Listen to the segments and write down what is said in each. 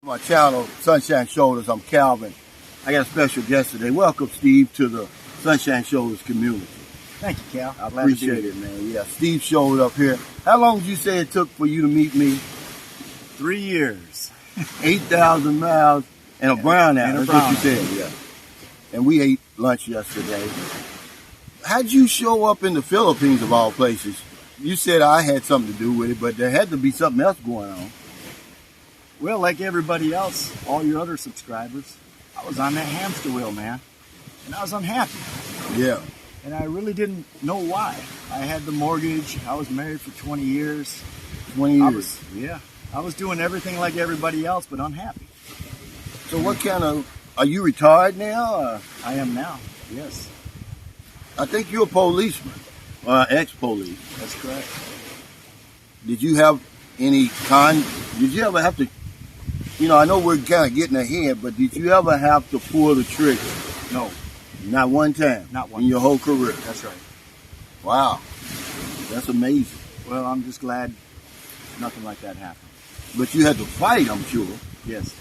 My channel, Sunshine Shoulders. I'm Calvin. I got a special guest today. Welcome, Steve, to the Sunshine Shoulders community. Thank you, Cal. I appreciate it, man. Yeah, Steve showed up here. How long did you say it took for you to meet me? 3 years. 8,000 miles and a brown apple. That's what you said, yeah. And we ate lunch yesterday. How'd you show up in the Philippines, of all places? You said I had something to do with it, but there had to be something else going on. Well, like everybody else, all your other subscribers, I was on that hamster wheel, man. And I was unhappy. Yeah. And I really didn't know why. I had the mortgage. I was married for 20 years. 20 years? I was doing everything like everybody else, but unhappy. So what kind of, are you retired now? Or? I am now, yes. I think you're a policeman, ex-police. That's correct. Did you have any did you ever have to, I know we're kind of getting ahead, but did you ever have to pull the trigger? No. Not one time? Not one in your whole career? That's right. Wow. That's amazing. Well, I'm just glad nothing like that happened. But you had to fight, I'm sure. Yes.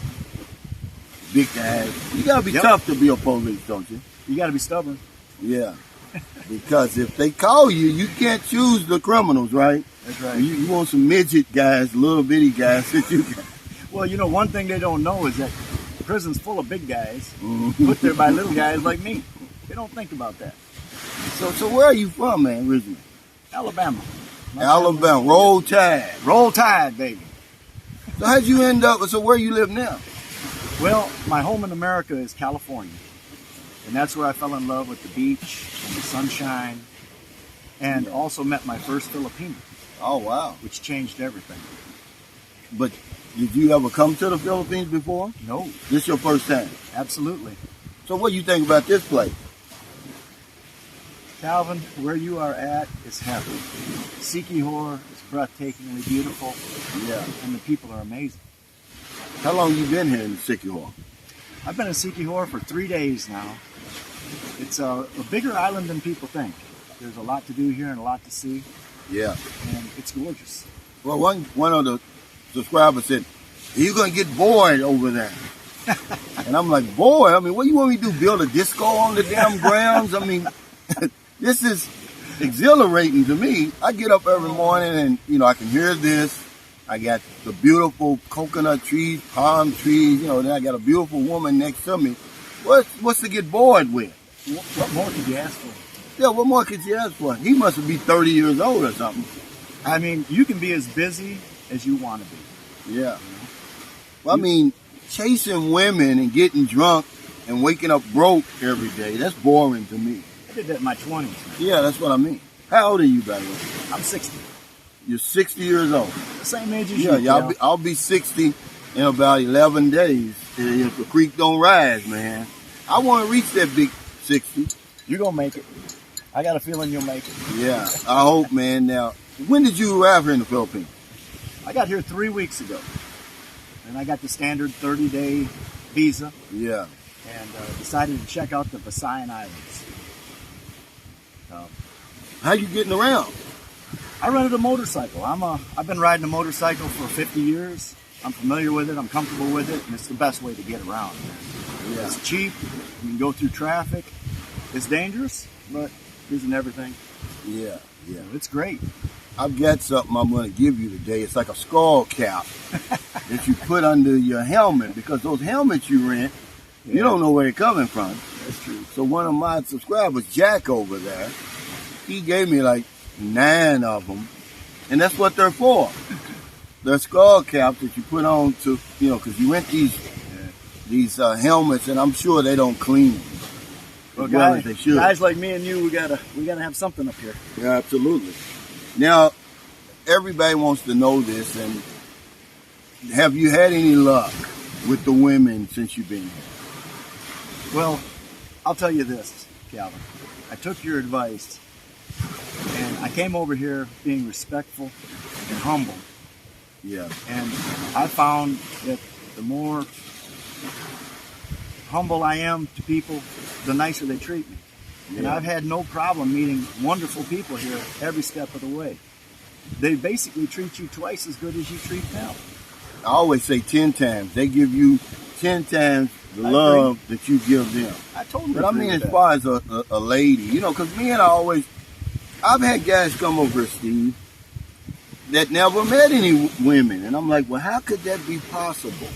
Big guys. You got to be tough to be a police, don't you? You got to be stubborn. Yeah. Because if they call you, you can't choose the criminals, right? That's right. You want some midget guys, little bitty guys that you can. Well, one thing they don't know is that prison's full of big guys, put there by little guys like me. They don't think about that. So where are you from, man, originally? Alabama. Alabama. Roll Tide. Roll Tide, baby. So how'd you end up, so where you live now? Well, my home in America is California. And that's where I fell in love with the beach and the sunshine. And also met my first Filipino. Oh, wow. Which changed everything. But did you ever come to the Philippines before? No. This your first time? Absolutely. So what do you think about this place? Calvin, where you are at is heaven. CTishay is breathtakingly beautiful. Yeah. And the people are amazing. How long you been here in CTishay? I've been in CTishay for 3 days now. It's a bigger island than people think. There's a lot to do here and a lot to see. Yeah. And it's gorgeous. Well, one of the subscribers said, "You're going to get bored over there." And I'm like, bored? I mean, what do you want me to do, build a disco on the damn grounds? I mean, this is exhilarating to me. I get up every morning and, I can hear this. I got the beautiful coconut trees, palm trees, then I got a beautiful woman next to me. What's to get bored with? What more could you ask for? Yeah, what more could you ask for? He must be 30 years old or something. I mean, you can be as busy as you want to be. Yeah. Well, I mean, chasing women and getting drunk and waking up broke every day, that's boring to me. I did that in my 20s. Man. Yeah, that's what I mean. How old are you, by the way? I'm 60. You're 60 years old. The same age as you. Yeah, I'll be 60 in about 11 days if the creek don't rise, man. I want to reach that big 60. You're going to make it. I got a feeling you'll make it. Yeah, I hope, man. Now, when did you arrive here in the Philippines? I got here 3 weeks ago. And I got the standard 30-day visa. Yeah. And decided to check out the Visayan Islands. How you getting around? I rented a motorcycle. I've been riding a motorcycle for 50 years. I'm familiar with it. I'm comfortable with it. And it's the best way to get around. Yeah. It's cheap. You can go through traffic. It's dangerous, but isn't everything. Yeah. It's great. I've got something I'm going to give you today. It's like a skull cap that you put under your helmet, because those helmets you rent, you don't know where they're coming from. That's true. So one of my subscribers, Jack over there, he gave me like 9 of them, and that's what they're for. They're skull caps that you put on to, because you rent these helmets, and I'm sure they don't clean them. Well, guys like me and you, we gotta have something up here. Yeah, absolutely. Now, everybody wants to know this, and have you had any luck with the women since you've been here? Well, I'll tell you this, Calvin. I took your advice, and I came over here being respectful and humble. Yeah. And I found that the more humble I am to people, the nicer they treat me. Yeah. And I've had no problem meeting wonderful people here every step of the way. They basically treat you twice as good as you treat them. I always say 10 times. They give you 10 times the love that you give them. I totally But I agree mean, with as far as a lady, you know, because me and I've had guys come over, Steve, that never met any women. And I'm like, well, how could that be possible?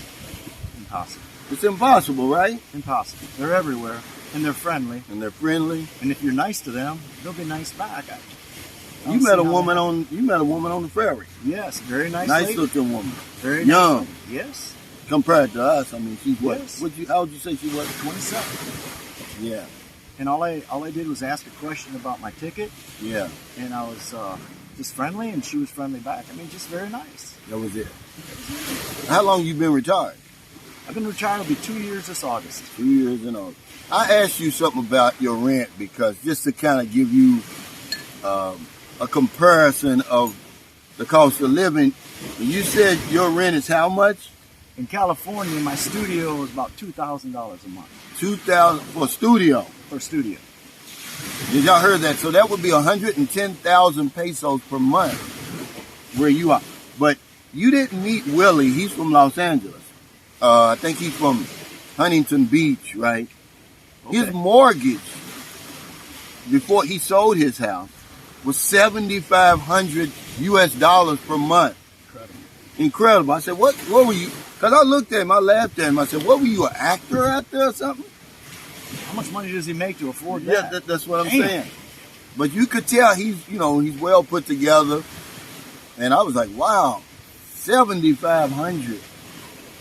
Impossible. It's impossible, right? Impossible. They're everywhere, and they're friendly. And they're friendly. And if you're nice to them, they'll be nice back. You met a woman on the ferry. Yes, very nice. Nice lady. looking woman. Very young. Nice. Yes. Compared to us, I mean, she's what? Yes. How would you say she was? 27. Yeah. And all I did was ask a question about my ticket. Yeah. And I was just friendly, and she was friendly back. I mean, just very nice. That was it. How long you been retired? I've been retired. It'll be 2 years this August. 2 years in August. I asked you something about your rent because just to kind of give you a comparison of the cost of living. You said your rent is how much? In California, my studio is about $2,000 a month. $2,000 for a studio. For a studio. Did y'all heard that? So that would be 110,000 pesos per month where you are. But you didn't meet Willie. He's from Los Angeles. I think he's from Huntington Beach, right? Okay. His mortgage before he sold his house was $7,500 US per month. Incredible. I said, what were you? Because I looked at him, I laughed at him. I said, what were you, an actor out there or something? How much money does he make to afford that? Yeah, that's what I'm saying. But you could tell he's well put together. And I was like, wow, 7,500.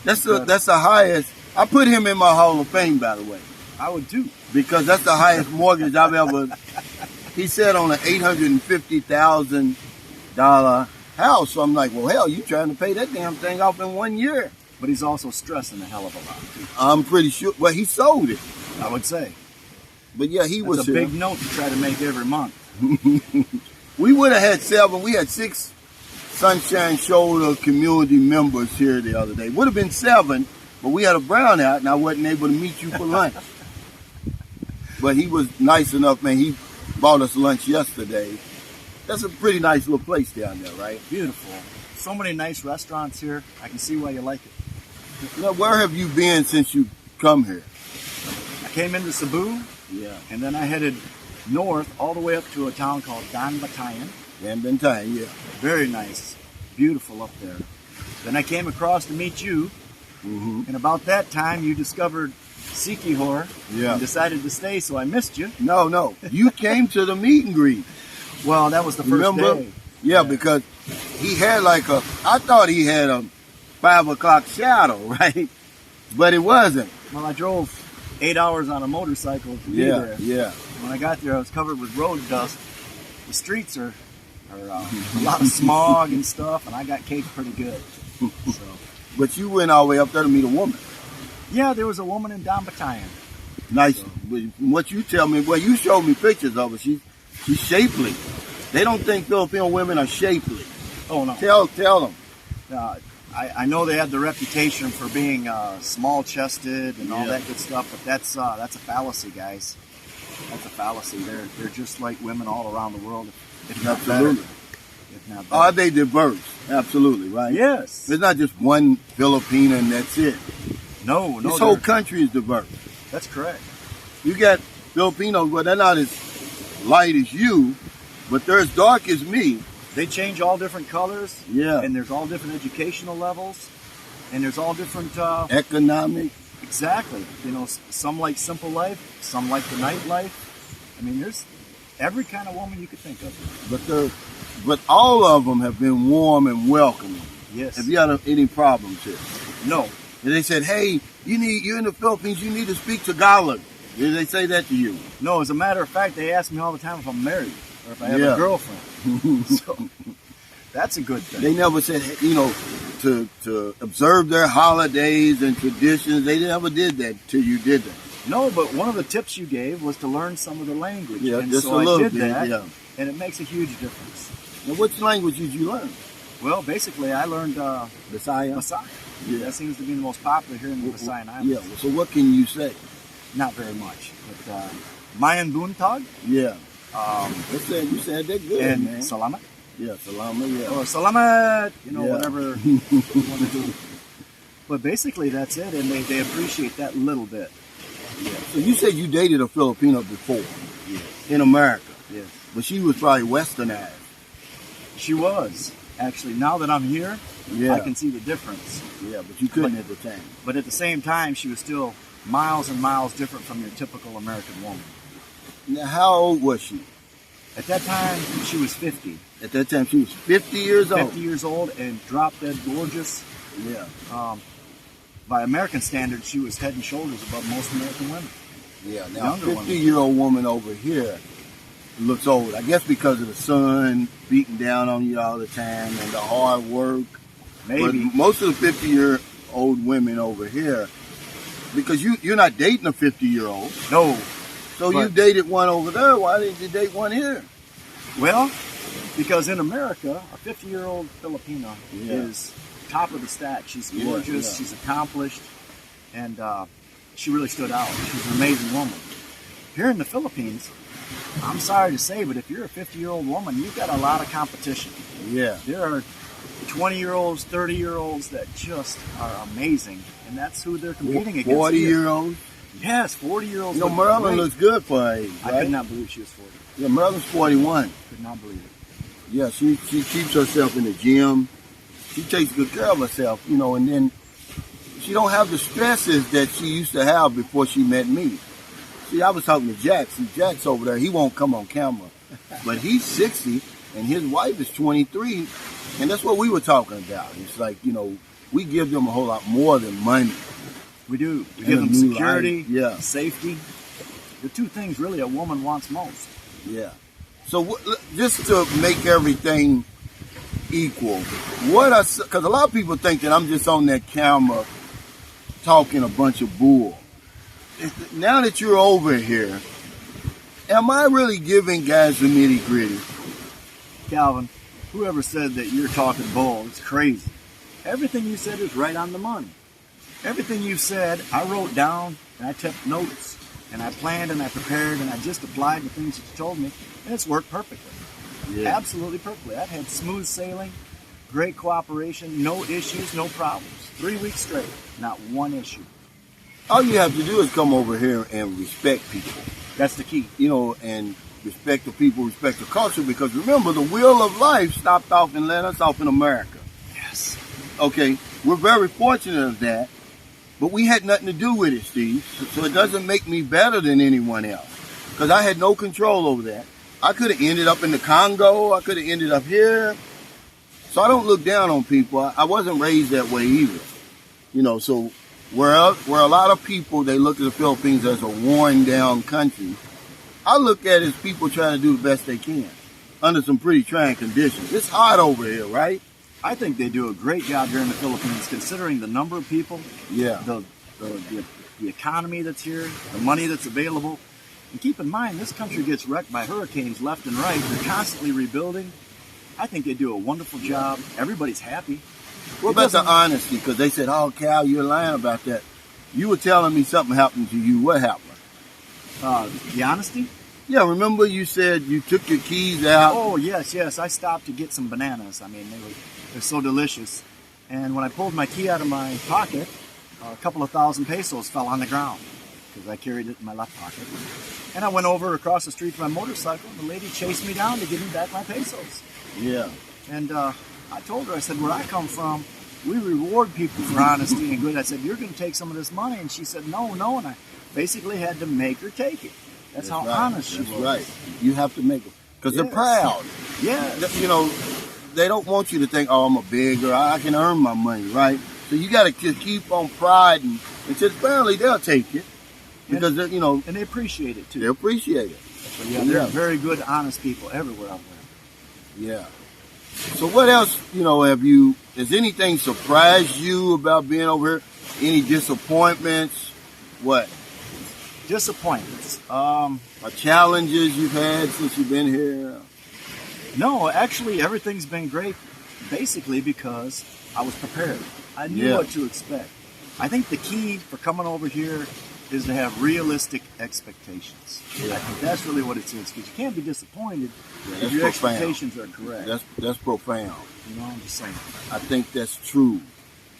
That's the highest. I put him in my Hall of Fame, by the way. I would too. Because that's the highest mortgage I've ever. He said on an $850,000 house. So I'm like, well, hell, you trying to pay that damn thing off in 1 year. But he's also stressing a hell of a lot, too. I'm pretty sure. Well, he sold it. I would say. But yeah, he was a big note to try to make every month. We would have had 7. We had 6 Sunshine Shoulder community members here the other day. Would have been 7, but we had a brownout and I wasn't able to meet you for lunch. But he was nice enough, man. He bought us lunch yesterday. That's a pretty nice little place down there, right? Beautiful. So many nice restaurants here. I can see why you like it. Now, where have you been since you come here? I came into Cebu. Yeah. And then I headed north all the way up to a town called Batayan. Batayan, yeah. Very nice. Beautiful up there. Then I came across to meet you. Mm-hmm. And about that time, you discovered CTishay and decided to stay, so I missed you. No. You came to the meet and greet. Well, that was the first day. Yeah, because he had I thought he had a 5 o'clock shadow, right? But it wasn't. Well, I drove 8 hours on a motorcycle to be there. Yeah. When I got there, I was covered with road dust. The streets are a lot of smog and stuff, and I got caked pretty good. So. But you went all the way up there to meet a woman. Yeah, there was a woman in Batayan. Nice. So. What you tell me, well, you showed me pictures of her. She's shapely. They don't think Filipino women are shapely. Oh, no. Tell them. I know they have the reputation for being small-chested and all that good stuff, but that's a fallacy, guys. That's a fallacy. They're just like women all around the world, if not better. If not better. Are they diverse? Absolutely, right? Yes. There's not just one Filipino and that's it. No. This whole country is diverse. That's correct. You got Filipinos, but they're not as light as you, but they're as dark as me. They change all different colors. Yeah. And there's all different educational levels. And there's all different... economic. Exactly. You know, some like simple life. Some like the nightlife. I mean, there's every kind of woman you could think of. But all of them have been warm and welcoming. Yes. Have you had any problems here? No. And they said, hey, you're in the Philippines, you need to speak Tagalog. Did they say that to you? No, as a matter of fact, they ask me all the time if I'm married or if I have a girlfriend. So that's a good thing. They never said, to observe their holidays and traditions. They never did that till you did that. No, but one of the tips you gave was to learn some of the language. Yeah, and just so a little I did bit, that, yeah. And it makes a huge difference. Now, which language did you learn? Well, basically, I learned Bisaya. Yeah. That seems to be the most popular here in the Visayan Islands. Yeah, so what can you say? Not very much, but Mayan Buntag. Yeah. You said that good, and man. Salamat. Yeah, salamat, yeah. Or salamat, Yeah. whatever you want to do. But basically that's it, and they appreciate that little bit. Yeah. So you said you dated a Filipino before? Yes. In America? Yes. But she was probably westernized. She was. Actually, now that I'm here, Yeah. I can see the difference. Yeah, but you couldn't at the time. But at the same time, she was still miles and miles different from your typical American woman. Now, how old was she? At that time, she was 50. At that time, she was 50 years old. 50 years old and drop dead gorgeous. Yeah. By American standards, she was head and shoulders above most American women. Yeah. Now, a Younger women. 50-year-old woman over here looks old. I guess because of the sun beating down on you all the time and the hard work. Maybe. But most of the 50-year-old women over here, because you're not dating a 50-year-old. No. So you dated one over there. Why didn't you date one here? Well, because in America, a 50-year-old Filipina Yeah. is top of the stack. She's Yeah, gorgeous, yeah. she's accomplished, and she really stood out. She's an amazing woman. Here in the Philippines, I'm sorry to say, but if you're a 50-year-old woman, you've got a lot of competition. Yeah. There are 20-year-olds, 30-year-olds that just are amazing, and that's who they're competing against. 40-year-olds? Yes, 40-years. You know, Marilyn looks good for her age, right? I could not believe she was 40. Yeah, Marilyn's 41. Could not believe it. Yeah, she keeps herself in the gym. She takes good care of herself, you know, and then she don't have the stresses that she used to have before she met me. See, I was talking to Jack. See, Jack's over there. He won't come on camera. But he's 60, and his wife is 23, and that's what we were talking about. It's like, you know, we give them a whole lot more than money. We do. We And give a them new security, life. Yeah. safety. The two things really a woman wants most. Yeah. So just to make everything equal, because a lot of people think that I'm just on that camera talking a bunch of bull. Now that you're over here, am I really giving guys the nitty gritty? Calvin, whoever said that you're talking bull, it's crazy. Everything you said is right on the money. Everything you said, I wrote down and I took notes and I planned and I prepared and I just applied the things that you told me, and it's worked perfectly. Yeah. Absolutely perfectly. I've had smooth sailing, great cooperation, no issues, no problems. 3 weeks straight, not one issue. All you have to do is come over here and respect people, That's the key. you know, and respect the people, respect the culture, because remember, the wheel of life stopped off and let us off in America. Yes. Okay, we're very fortunate of that, but we had nothing to do with it, Steve. So it doesn't make me better than anyone else, because I had no control over that. I could have ended up in the Congo. I could have ended up here. So I don't look down on people. I wasn't raised that way either. You know, so where a lot of people, they look at the Philippines as a worn down country, I look at it as people trying to do the best they can under some pretty trying conditions. It's hot over here, right? I think they do a great job here in the Philippines, considering the number of people, Yeah. the economy that's here, the money that's available. And keep in mind, this country gets wrecked by hurricanes left and right. They're constantly rebuilding. I think they do a wonderful job. Everybody's happy. What about the honesty? Because they said, oh, Cal, you're lying about that. You were telling me something happened to you. What happened? The honesty? Yeah, remember you said you took your keys out? Oh, yes. I stopped to get some bananas. I mean, they're so delicious. And when I pulled my key out of my pocket, a couple of thousand pesos fell on the ground because I carried it in my left pocket. And I went over across the street to my motorcycle, and the lady chased me down to give me back my pesos. Yeah. And I told her, I said, where I come from, we reward people for honesty and good. I said, you're going to take some of this money. And she said, no. And I basically had to make her take it. That's how right. honest she was. That's right. You have to make it. Because Yes. they're proud. Yeah. You know, they don't want you to think, oh, I'm a bigger, I can earn my money, right? So you got to keep on pride, and apparently they'll take it. Because, you know, And they appreciate it, too. they appreciate it. So, yeah, they're very good, honest people everywhere out there. Yeah. So what else, you know, has anything surprised you about being over here? Any disappointments? What? Disappointments. Or challenges you've had since you've been here? No, actually, everything's been great, basically because I was prepared. I knew Yeah. what to expect. I think the key for coming over here is to have realistic expectations. Yeah. I think that's really what it is, because you can't be disappointed if that's your profound. expectations are correct. That's profound. You know, I'm just saying. I think that's true.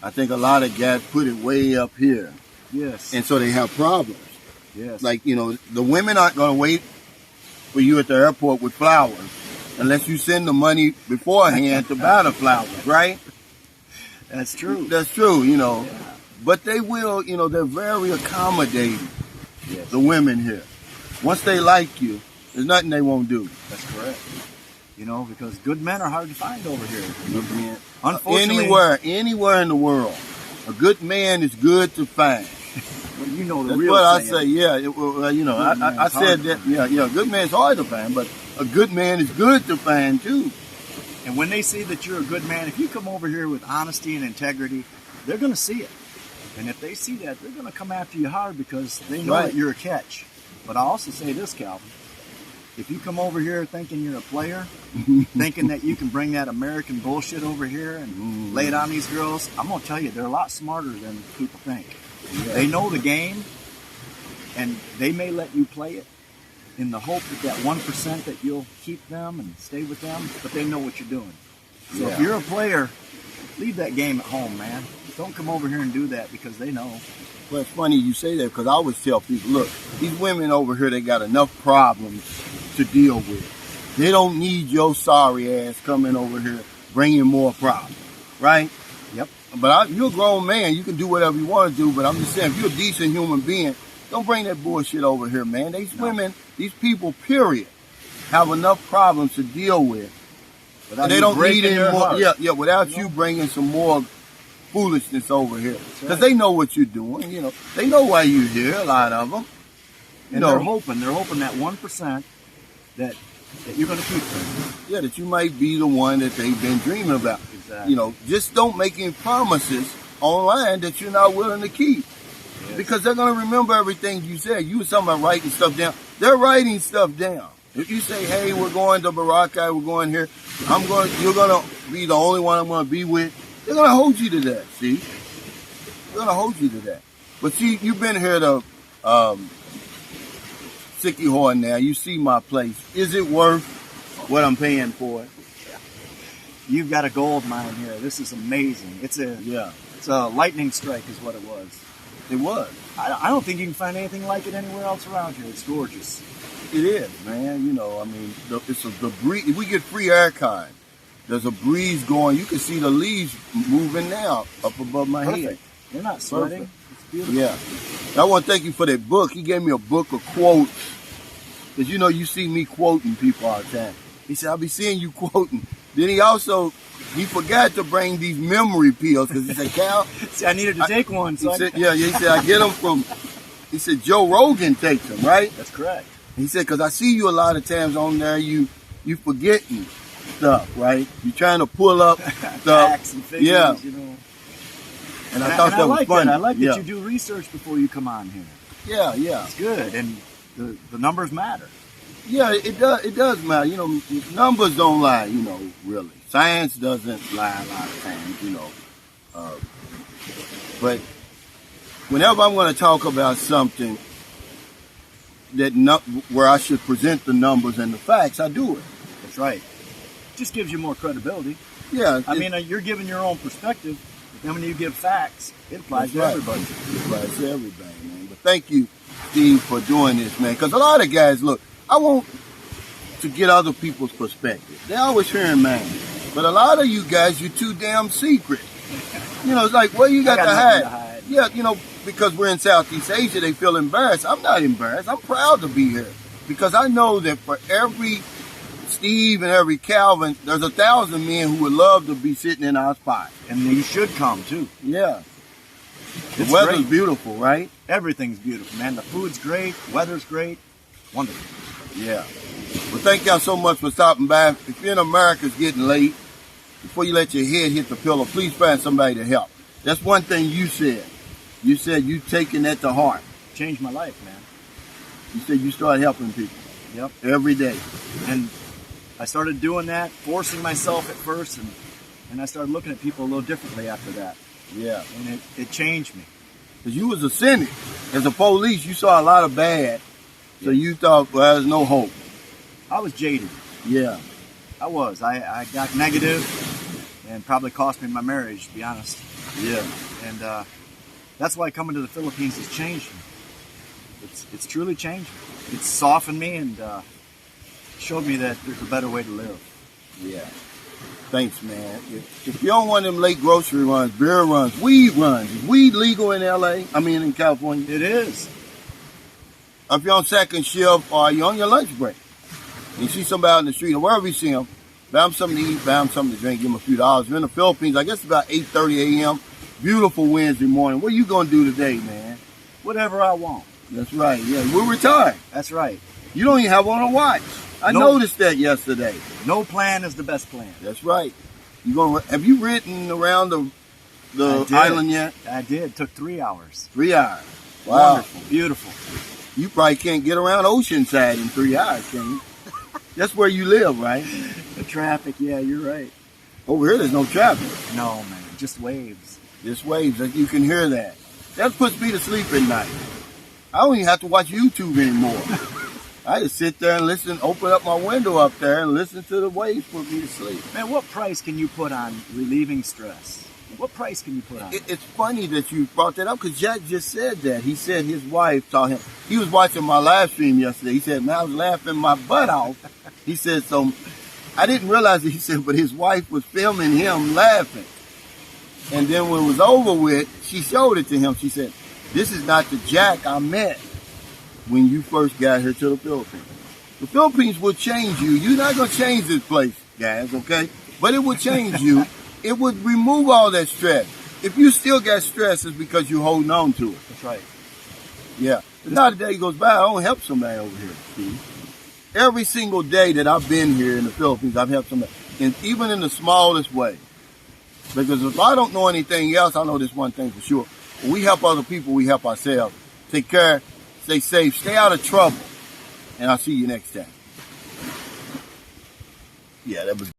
I think a lot of guys put it way up here. Yes. And so they have problems. Yes. Like, the women aren't going to wait for you at the airport with flowers unless you send the money beforehand to buy the flowers, right? That's true. That's true, Yeah. But they will, they're very accommodating, Yes. the women here. Once they like you, there's nothing they won't do. That's correct. Because good men are hard to find over here. Good men. Unfortunately, Anywhere in the world, a good man is good to find. well, the That's real what I saying. say. Yeah, I said that. Yeah, a good man's hard to find, but a good man is good to find too. And when they see that you're a good man, if you come over here with honesty and integrity, they're going to see it. And if they see that, they're going to come after you hard because they know that you're a catch. But I also say this, Calvin. If you come over here thinking you're a player, thinking that you can bring that American bullshit over here and lay it on these girls, I'm going to tell you, they're a lot smarter than people think. Yeah. They know the game, and they may let you play it in the hope that 1% that you'll keep them and stay with them, but they know what you're doing. So if you're a player, leave that game at home, man. Don't come over here and do that because they know. Well, it's funny you say that because I always tell people, look, these women over here, they got enough problems to deal with. They don't need your sorry ass coming over here bringing more problems, right? Yep. But you're a grown man. You can do whatever you want to do. But I'm just saying, if you're a decent human being, don't bring that bullshit over here, man. These women, these people, period, have enough problems to deal with. And they don't need any more. Yeah, without you bringing some more foolishness over here. Because they know what you're doing. They know why you're here, a lot of them. And they're hoping that 1% that you're going to keep them. Yeah, that you might be the one that they've been dreaming about. Exactly. Just don't make any promises online that you're not willing to keep. Yes. Because they're going to remember everything you said. You were talking about writing stuff down. They're writing stuff down. If you say, hey, we're going to Baraka, we're going here, you're going to be the only one I'm going to be with, they're going to hold you to that, see? They're going to hold you to that. But see, you've been here to CTishay now. You see my place. Is it worth what I'm paying for it? You've got a gold mine here. This is amazing. It's a lightning strike is what it was. It was. I don't think you can find anything like it anywhere else around here. It's gorgeous. It is, man. It's the breeze. We get free airtime. There's a breeze going. You can see the leaves moving now up above my head. You're not sweating. It's beautiful. Yeah. I want to thank you for that book. He gave me a book of quotes. Because, you see me quoting people all the time. He said, I'll be seeing you quoting. Then he forgot to bring these memory pills. Because he said, Cal. See, I needed to take one. He said, I get them from, he said, Joe Rogan takes them, right? That's correct. He said, because I see you a lot of times on there, you forgetting stuff, right? You're trying to pull up stuff. Facts and figures, yeah. And I thought that was funny. I like that you do research before you come on here. Yeah. It's good, and the numbers matter. Yeah, it does. It does matter. Numbers don't lie. Really, science doesn't lie a lot of times. But whenever I'm going to talk about something where I should present the numbers and the facts, I do it. That's right. It just gives you more credibility. Yeah. I mean, you're giving your own perspective. But then when you give facts, it applies to everybody. It applies to everybody, man. But thank you, Steve, for doing this, man. Because a lot of guys, look, I want to get other people's perspective. They're always hearing mine. But a lot of you guys, you're too damn secret. It's like, what you got to hide? Yeah, because we're in Southeast Asia, they feel embarrassed. I'm not embarrassed. I'm proud to be here. Because I know that for every Steve and every Calvin, there's 1,000 men who would love to be sitting in our spot. And you should come, too. Yeah. The weather's beautiful, right? Everything's beautiful, man. The food's great. Weather's great. Wonderful. Yeah. Well, thank y'all so much for stopping by. If you're in America, it's getting late. Before you let your head hit the pillow, please find somebody to help. That's one thing you said. You said you taking that to heart. Changed my life, man. You said you started helping people. Yep. Every day. And I started doing that, forcing myself at first, and I started looking at people a little differently after that. Yeah. And it changed me. Because you was a cynic. As a police, you saw a lot of bad. So you thought, well, there's no hope. I was jaded. Yeah. I was. I got negative and probably cost me my marriage, to be honest. Yeah. And that's why coming to the Philippines has changed me. It's truly changed me. It's softened me and showed me that there's a better way to live. Yeah. Thanks, man. If you don't want them late grocery runs, beer runs, weed runs, is weed legal in LA? I mean, in California? It is. If you're on second shift or you're on your lunch break, and you see somebody on the street or wherever you see them, buy them something to eat, buy them something to drink, give them a few dollars. We're in the Philippines, I guess it's about 8:30 a.m. Beautiful Wednesday morning. What are you going to do today, man? Whatever I want. That's right. Yeah, we're retired. That's right. You don't even have on a watch. I noticed that yesterday. No plan is the best plan. That's right. Have you ridden around the island yet? I did. Took 3 hours. 3 hours. Wow. Wonderful. Beautiful. You probably can't get around Oceanside in 3 hours, can you? That's where you live, right? The traffic, yeah, you're right. Over here, there's no traffic. No, man. Just waves. Just waves. You can hear that. That puts me to sleep at night. I don't even have to watch YouTube anymore. I just sit there and listen, open up my window up there and listen to the waves put me to sleep. Man, what price can you put on relieving stress? What price can you put on it? It's funny that you brought that up because Jack just said that. He said his wife taught him. He was watching my live stream yesterday. He said, man, I was laughing my butt off. He said, so I didn't realize it. He said, but his wife was filming him laughing. And then when it was over with, she showed it to him. She said, this is not the Jack I met when you first got here to the Philippines. The Philippines will change you. You're not going to change this place, guys, okay? But it will change you. It would remove all that stress. If you still got stress, it's because you're holding on to it. That's right. Yeah. But not a day goes by, I don't help somebody over here, Steve. Every single day that I've been here in the Philippines, I've helped somebody. And even in the smallest way. Because if I don't know anything else, I know this one thing for sure. When we help other people, we help ourselves. Take care, stay safe, stay out of trouble. And I'll see you next time. Yeah, that was